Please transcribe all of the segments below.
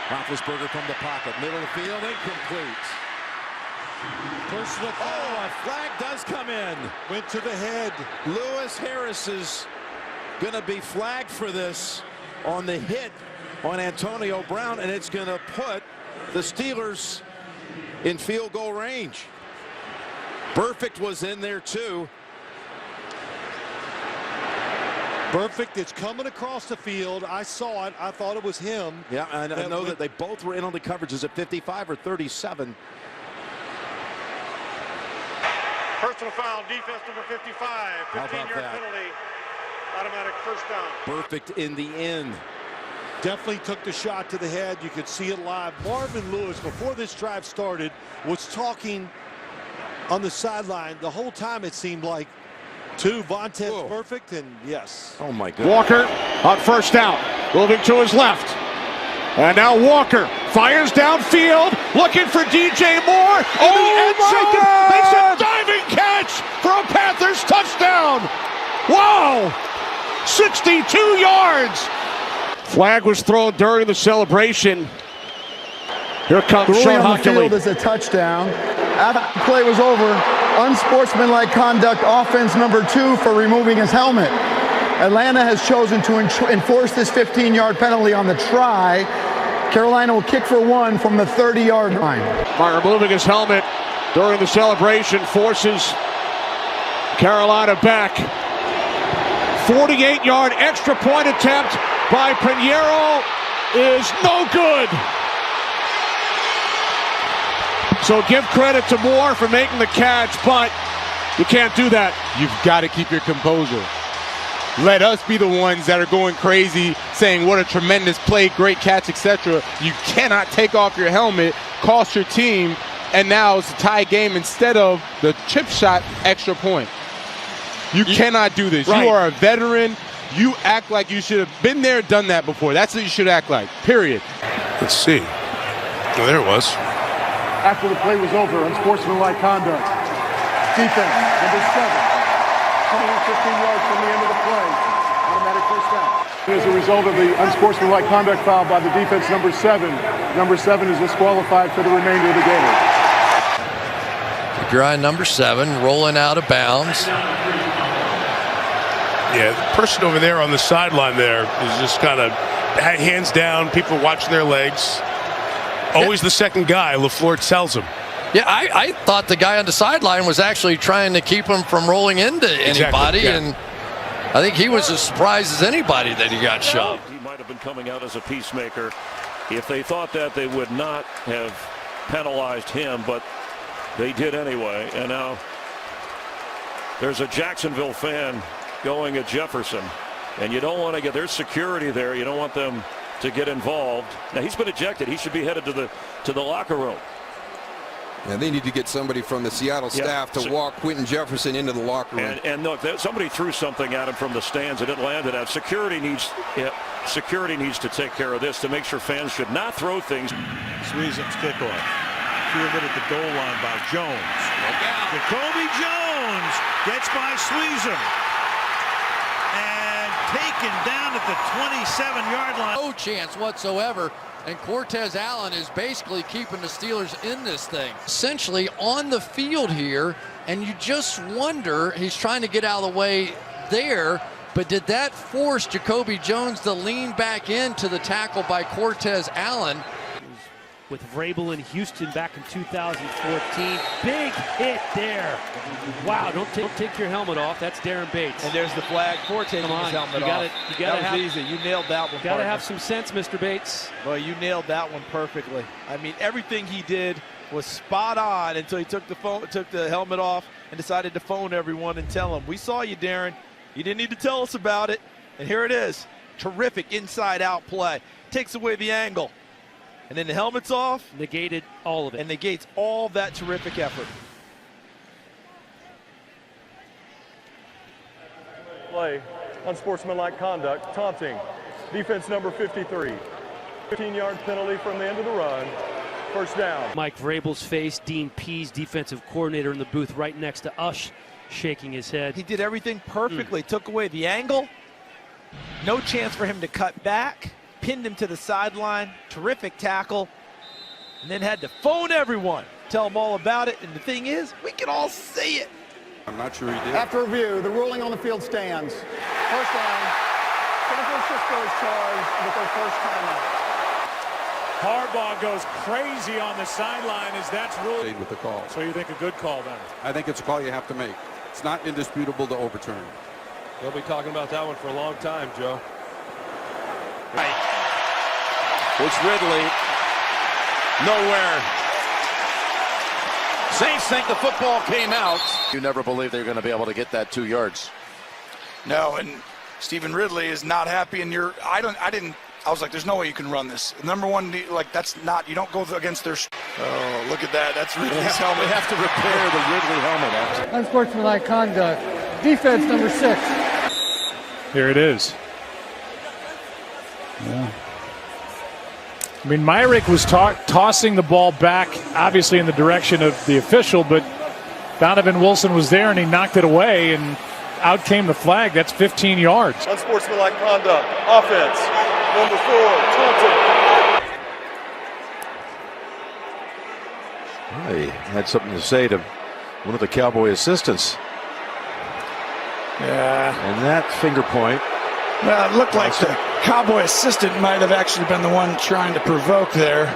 Roethlisberger from the pocket, middle of the field, incomplete. Personal foul. Oh, a flag does come in. Went to the head. Lewis Harris is going to be flagged for this on the hit on Antonio Brown, and it's going to put the Steelers in field goal range. Burfict was in there too. Burfict is coming across the field. I saw it. I thought it was him. Yeah, and I know that they both were in on the coverages at 55 or 37. Personal foul, defense number 55. 15-yard penalty. Automatic first down. Burfict in the end. Definitely took the shot to the head. You could see it live. Marvin Lewis, before this drive started, was talking on the sideline the whole time, it seemed like, to Vontaze Burfict, and yes. Oh my God. Walker on first down, moving to his left. And now Walker fires downfield, looking for DJ Moore. In the end zone, makes a diving catch for a Panthers touchdown. Wow, 62 yards. Flag was thrown during the celebration. Here comes Sean on the field Hochuli. is a touchdown. After the play was over, unsportsmanlike conduct, offense number 2 for removing his helmet. Atlanta has chosen to enforce this 15-yard penalty on the try. Carolina will kick for 1 from the 30-yard line. By removing his helmet during the celebration, forces Carolina back. 48-yard extra point attempt by Pinheiro is no good. So give credit to Moore for making the catch, but you can't do that. You've got to keep your composure. Let us be the ones that are going crazy, saying what a tremendous play, great catch, etc. You cannot take off your helmet, cost your team, and now it's a tie game instead of the chip shot extra point. You cannot do this. Right. You are a veteran. You act like you should have been there, done that before. That's what you should act like, period. Let's see. Oh, there it was. After the play was over, unsportsmanlike conduct. Defense, number 7, coming up 15 yards from the end of the play. Automatic first down. As a result of the unsportsmanlike conduct foul by the defense, number 7 is disqualified for the remainder of the game. Keep your eye on number 7, rolling out of bounds. Yeah, the person over there on the sideline there is just kind of hands down, people watching their legs. Always the second guy, LaFleur tells him. Yeah, I thought the guy on the sideline was actually trying to keep him from rolling into anybody, and I think he was as surprised as anybody that he got shoved. He might have been coming out as a peacemaker. If they thought that, they would not have penalized him, but they did anyway. And now there's a Jacksonville fan going at Jefferson, and you don't want to get, there's security there. You don't want them to get involved. Now he's been ejected. He should be headed to the locker room. And they need to get somebody from the Seattle staff to walk Quentin Jefferson into the locker room. And look, somebody threw something at him from the stands and it landed at. Security needs to take care of this to make sure fans should not throw things. Sweezum's kickoff. Fielded at the goal line by Jones. Jacoby Jones gets by Sweezum. And taken down at the 27-yard line. No chance whatsoever. And Cortez Allen is basically keeping the Steelers in this thing. Essentially on the field here, and you just wonder, he's trying to get out of the way there, but did that force Jacoby Jones to lean back into the tackle by Cortez Allen? With Vrabel in Houston back in 2014. Big hit there. Wow, don't take your helmet off. That's Darren Bates. And there's the flag for taking his helmet off. That was easy. You nailed that one. Gotta have some sense, Mr. Bates. Well, you nailed that one perfectly. I mean, everything he did was spot on until he took the helmet off and decided to phone everyone and tell them, "We saw you, Darren. You didn't need to tell us about it." And here it is. Terrific inside-out play. Takes away the angle. And then the helmet's off. Negated all of it. And negates all that terrific effort. Play, unsportsmanlike conduct, taunting. Defense number 53. 15-yard penalty from the end of the run. First down. Mike Vrabel's face, Dean Pease, defensive coordinator in the booth right next to us, shaking his head. He did everything perfectly. Took away the angle. No chance for him to cut back. pinned him to the sideline. Terrific tackle. And then had to phone everyone, tell them all about it. And the thing is, we can all see it. I'm not sure he did. After review, the ruling on the field stands. First down. San Francisco is charged with their first timeout. Harbaugh goes crazy on the sideline as that's ruled. With the call. So you think a good call then? I think it's a call you have to make. It's not indisputable to overturn. They'll be talking about that one for a long time, Joe. It's Ridley. Nowhere. Saints think the football came out. You never believed they were going to be able to get that 2 yards. No, and Stephen Ridley is not happy, and I was like, there's no way you can run this. Number one, like, that's not, you don't go against their. Oh, look at that. That's Ridley's helmet. They have to repair the Ridley helmet. Unsportsmanlike conduct. Defense number 6. Here it is. Yeah. I mean, Myrick was tossing the ball back, obviously in the direction of the official, but Donovan Wilson was there and he knocked it away, and out came the flag. That's 15 yards. Unsportsmanlike conduct. Offense. Number 4, Taunton. He had something to say to one of the Cowboy assistants. Yeah. And that finger point. Well, it looked like the Cowboy assistant might have actually been the one trying to provoke there.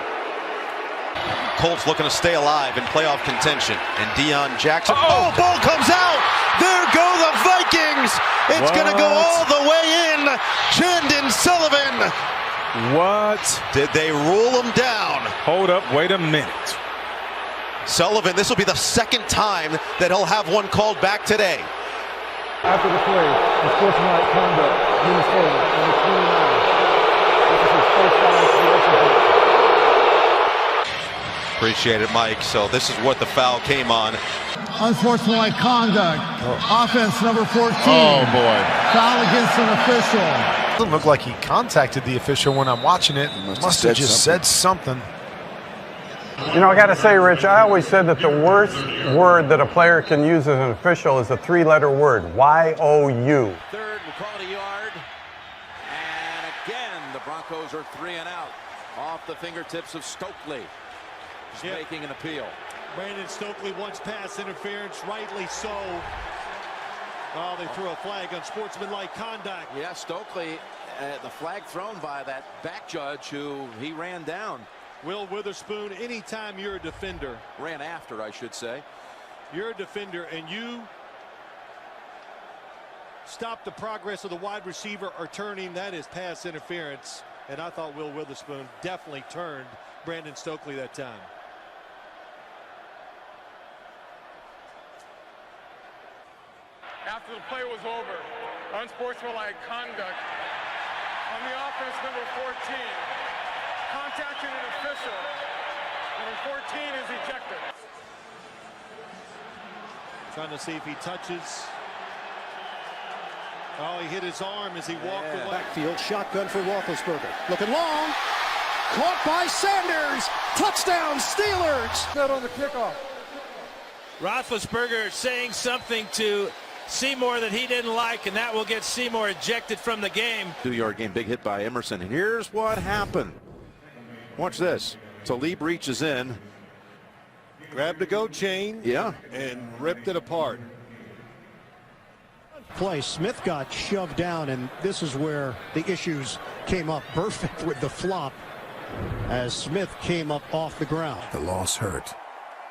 Colts looking to stay alive in playoff contention. And Deion Jackson. Oh, ball comes out. There go the Vikings. It's going to go all the way in. Chandon Sullivan. What? Did they rule him down? Hold up. Wait a minute. Sullivan, this will be the second time that he'll have one called back today. After the play, unsportsmanlike conduct. Minnesota, number 29. This is his first down for the Washington. Appreciate it, Mike. So this is what the foul came on. Unsportsmanlike conduct. Offense number 14. Oh, boy. Foul against an official. Doesn't look like he contacted the official when I'm watching it. Must have just said something. You know, I got to say, Rich, I always said that the worst word that a player can use as an official is a 3-letter word, Y-O-U. Third, we'll call it a yard. And again, the Broncos are 3 and out. Off the fingertips of Stokely. Just making an appeal. Brandon Stokely wants pass interference, rightly so. Oh, they threw a flag on sportsmanlike conduct. Yeah, Stokely, the flag thrown by that back judge who he ran down. Will Witherspoon, anytime you're a defender. Ran after, I should say. You're a defender and you stop the progress of the wide receiver or turning, that is pass interference. And I thought Will Witherspoon definitely turned Brandon Stokely that time. After the play was over, unsportsmanlike conduct on the offense number 14. Contacting an official. Number 14 is ejected. Trying to see if he touches. Oh, he hit his arm as he walked away. Backfield, shotgun for Roethlisberger. Looking long. Caught by Sanders. Touchdown, Steelers. Not on the kickoff. Roethlisberger saying something to Seymour that he didn't like, and that will get Seymour ejected from the game. 2-yard game, big hit by Emerson. And here's what happened. Watch this. Talib reaches in. Grabbed the goat chain. Yeah. And ripped it apart. Play. Smith got shoved down, and this is where the issues came up. Perfect with the flop as Smith came up off the ground. The loss hurt,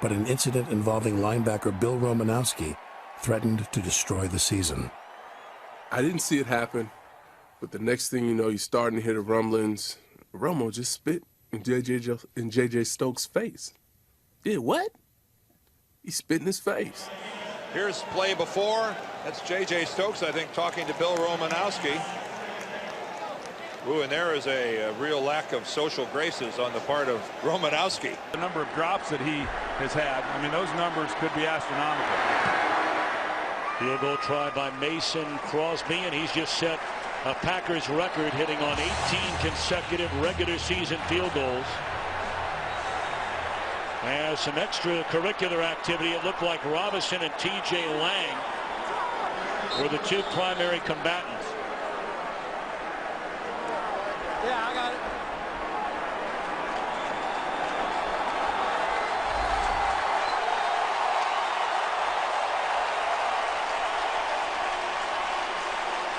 but an incident involving linebacker Bill Romanowski threatened to destroy the season. I didn't see it happen, but the next thing you know, you're starting to hear the rumblings. Romo just spit in J.J. Stokes' face. Yeah, what? He spit in his face. Here's play before. That's J.J. Stokes, I think, talking to Bill Romanowski. Ooh, and there is a real lack of social graces on the part of Romanowski. The number of drops that he has had, I mean, those numbers could be astronomical. Field goal try by Mason Crosby, and he's just set a Packers record, hitting on 18 consecutive regular season field goals. As some extracurricular activity, it looked like Robinson and T.J. Lang were the two primary combatants. Yeah, I got it.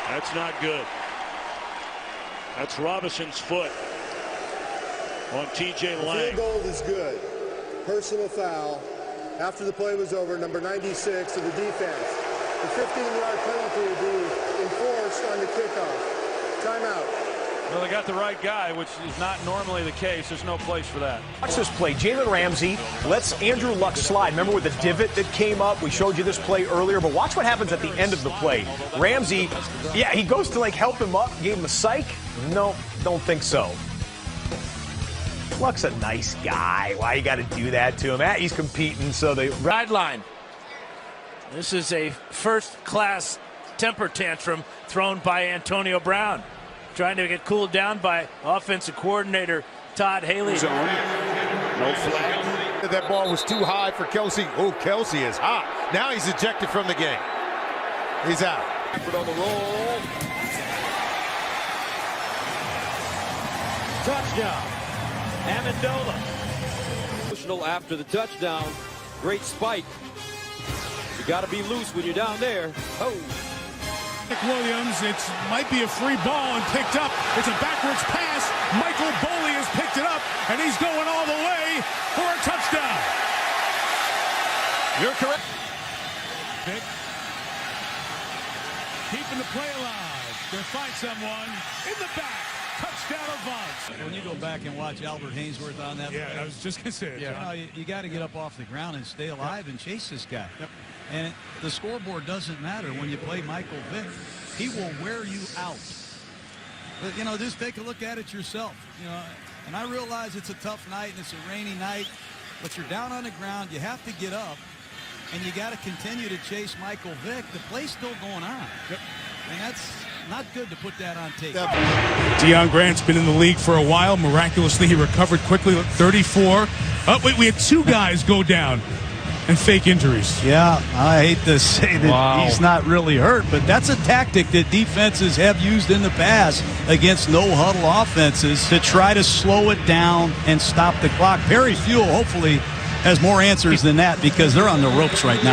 That's not good. That's Robinson's foot on T.J. Lang. Field goal is good. Personal foul. After the play was over, number 96 of the defense. The 15-yard penalty will be enforced on the kickoff. Timeout. Well, they got the right guy, which is not normally the case. There's no place for that. Watch this play. Jalen Ramsey lets Andrew Luck slide. Remember with the divot that came up? We showed you this play earlier, but watch what happens at the end of the play. Ramsey, yeah, he goes to like help him up, gave him a psych. No, don't think so. Luck's a nice guy. Why you got to do that to him? He's competing, so they sideline. This is a first-class temper tantrum thrown by Antonio Brown, trying to get cooled down by offensive coordinator Todd Haley. Zone. No flag. That ball was too high for Kelsey. Oh, Kelsey is hot. Now he's ejected from the game. He's out. On the roll. Touchdown. Amendola. Emotional after the touchdown. Great spike. You got to be loose when you're down there. Oh. Williams, it might be a free ball and picked up. It's a backwards pass. Michael Boley has picked it up, and he's going all the way for a touchdown. You're correct. Pick. Keeping the play alive. They find someone in the back. Touchdown Avant. When you go back and watch Albert Hainsworth on that play, I was just going to say it. Yeah. You got to get up off the ground and stay alive and chase this guy. Yep. And the scoreboard doesn't matter when you play Michael Vick. He will wear you out. But, just take a look at it yourself. And I realize it's a tough night and it's a rainy night, but you're down on the ground. You have to get up, and you got to continue to chase Michael Vick. The play's still going on. Yep. And that's not good to put that on tape. Deion Grant's been in the league for a while. Miraculously, he recovered quickly. 34. Oh, wait, we had two guys go down and fake injuries. Yeah, I hate to say that he's not really hurt, but that's a tactic that defenses have used in the past against no-huddle offenses to try to slow it down and stop the clock. Perry Fuel hopefully has more answers than that because they're on the ropes right now.